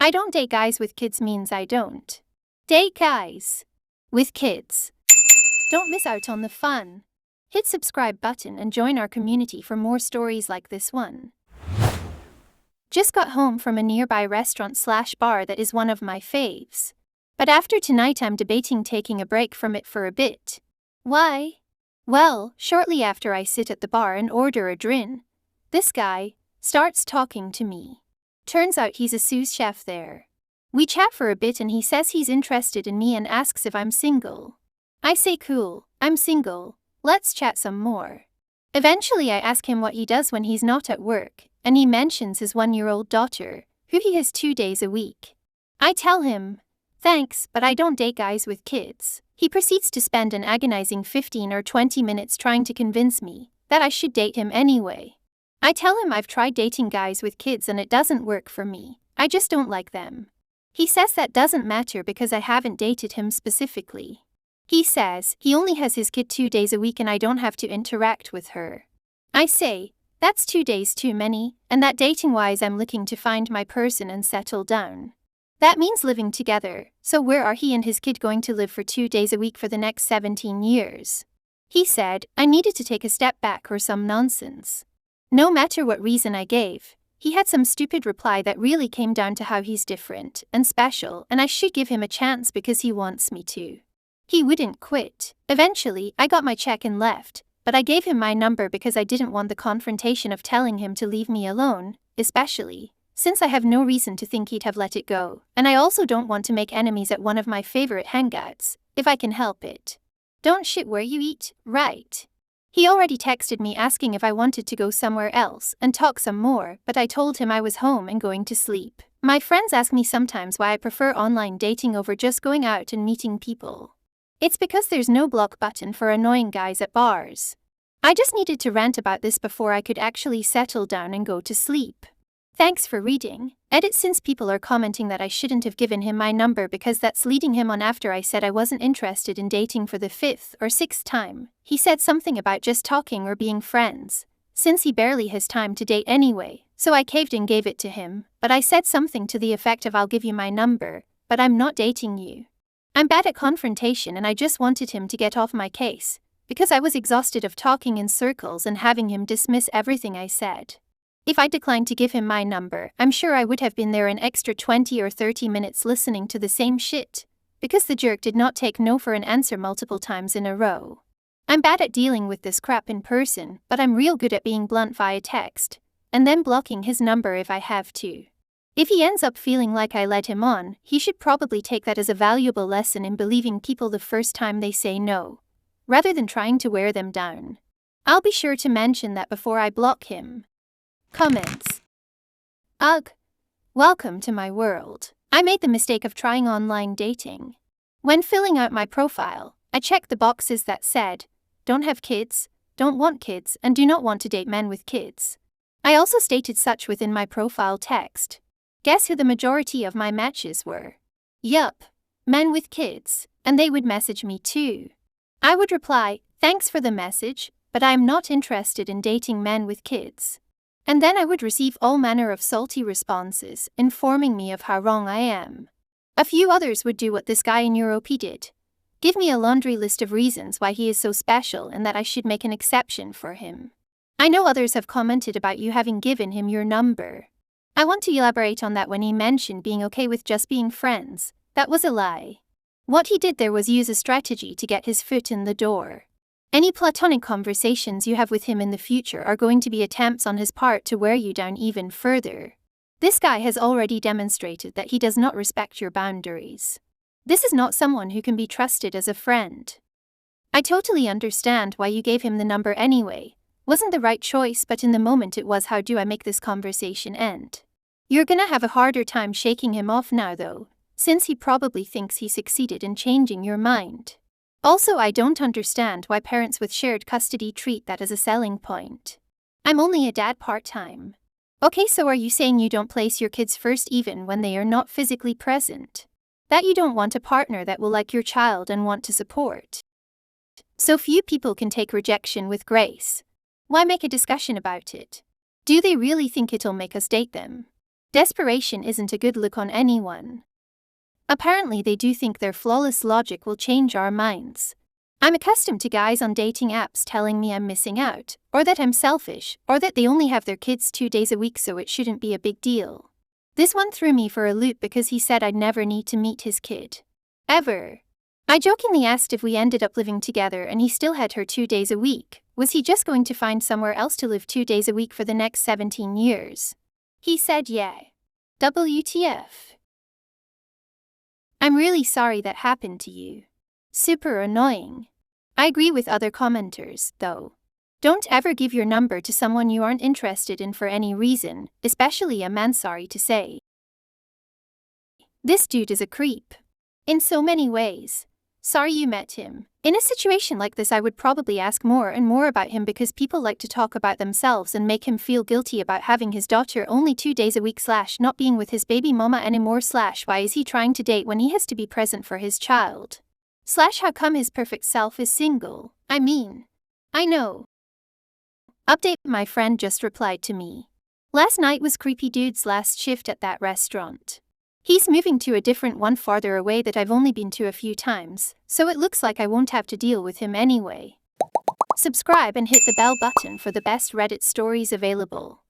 I don't date guys with kids means I don't date guys with kids. Don't miss out on the fun. Hit subscribe button and join our community for more stories like this one. Just got home from a nearby restaurant/bar that is one of my faves. But after tonight I'm debating taking a break from it for a bit. Why? Well, shortly after I sit at the bar and order a drink, this guy starts talking to me. Turns out he's a sous chef there. We chat for a bit and he says he's interested in me and asks if I'm single. I say cool, I'm single, let's chat some more. Eventually I ask him what he does when he's not at work, and he mentions his 1-year-old daughter, who he has 2 days a week. I tell him, thanks, but I don't date guys with kids. He proceeds to spend an agonizing 15 or 20 minutes trying to convince me that I should date him anyway. I tell him I've tried dating guys with kids and it doesn't work for me. I just don't like them. He says that doesn't matter because I haven't dated him specifically. He says he only has his kid 2 days a week and I don't have to interact with her. I say, that's 2 days too many, and that dating-wise I'm looking to find my person and settle down. That means living together, so where are he and his kid going to live for 2 days a week for the next 17 years? He said I needed to take a step back or some nonsense. No matter what reason I gave, he had some stupid reply that really came down to how he's different and special and I should give him a chance because he wants me to. He wouldn't quit. Eventually, I got my check and left, but I gave him my number because I didn't want the confrontation of telling him to leave me alone, especially since I have no reason to think he'd have let it go, and I also don't want to make enemies at one of my favorite hangouts, if I can help it. Don't shit where you eat, right? He already texted me asking if I wanted to go somewhere else and talk some more, but I told him I was home and going to sleep. My friends ask me sometimes why I prefer online dating over just going out and meeting people. It's because there's no block button for annoying guys at bars. I just needed to rant about this before I could actually settle down and go to sleep. Thanks for reading. Edit since people are commenting that I shouldn't have given him my number because that's leading him on after I said I wasn't interested in dating for the 5th or 6th time. He said something about just talking or being friends, since he barely has time to date anyway, so I caved and gave it to him, but I said something to the effect of I'll give you my number, but I'm not dating you. I'm bad at confrontation and I just wanted him to get off my case, because I was exhausted of talking in circles and having him dismiss everything I said. If I declined to give him my number, I'm sure I would have been there an extra 20 or 30 minutes listening to the same shit, because the jerk did not take no for an answer multiple times in a row. I'm bad at dealing with this crap in person, but I'm real good at being blunt via text, and then blocking his number if I have to. If he ends up feeling like I led him on, he should probably take that as a valuable lesson in believing people the first time they say no, rather than trying to wear them down. I'll be sure to mention that before I block him. Comments. Ugh. Welcome to my world. I made the mistake of trying online dating. When filling out my profile, I checked the boxes that said, don't have kids, don't want kids, and do not want to date men with kids. I also stated such within my profile text. Guess who the majority of my matches were? Yup, men with kids, and they would message me too. I would reply, thanks for the message, but I am not interested in dating men with kids. And then I would receive all manner of salty responses, informing me of how wrong I am. A few others would do what this guy in Europe did. Give me a laundry list of reasons why he is so special and that I should make an exception for him. I know others have commented about you having given him your number. I want to elaborate on that when he mentioned being okay with just being friends. That was a lie. What he did there was use a strategy to get his foot in the door. Any platonic conversations you have with him in the future are going to be attempts on his part to wear you down even further. This guy has already demonstrated that he does not respect your boundaries. This is not someone who can be trusted as a friend. I totally understand why you gave him the number anyway. Wasn't the right choice, but in the moment it was how do I make this conversation end? You're gonna have a harder time shaking him off now though, since he probably thinks he succeeded in changing your mind. Also, I don't understand why parents with shared custody treat that as a selling point. I'm only a dad part-time. Okay, so are you saying you don't place your kids first even when they are not physically present? That you don't want a partner that will like your child and want to support? So few people can take rejection with grace. Why make a discussion about it? Do they really think it'll make us date them? Desperation isn't a good look on anyone. Apparently they do think their flawless logic will change our minds. I'm accustomed to guys on dating apps telling me I'm missing out, or that I'm selfish, or that they only have their kids 2 days a week so it shouldn't be a big deal. This one threw me for a loop because he said I'd never need to meet his kid. Ever. I jokingly asked if we ended up living together and he still had her 2 days a week, was he just going to find somewhere else to live 2 days a week for the next 17 years? He said yeah. WTF. I'm really sorry that happened to you. Super annoying. I agree with other commenters, though. Don't ever give your number to someone you aren't interested in for any reason, especially a man, sorry to say. This dude is a creep. In so many ways. Sorry you met him. In a situation like this, I would probably ask more and more about him because people like to talk about themselves and make him feel guilty about having his daughter only 2 days a week / not being with his baby mama anymore / why is he trying to date when he has to be present for his child? / how come his perfect self is single? I know. Update, my friend just replied to me. Last night was creepy dude's last shift at that restaurant. He's moving to a different one farther away that I've only been to a few times, so it looks like I won't have to deal with him anyway. Subscribe and hit the bell button for the best Reddit stories available.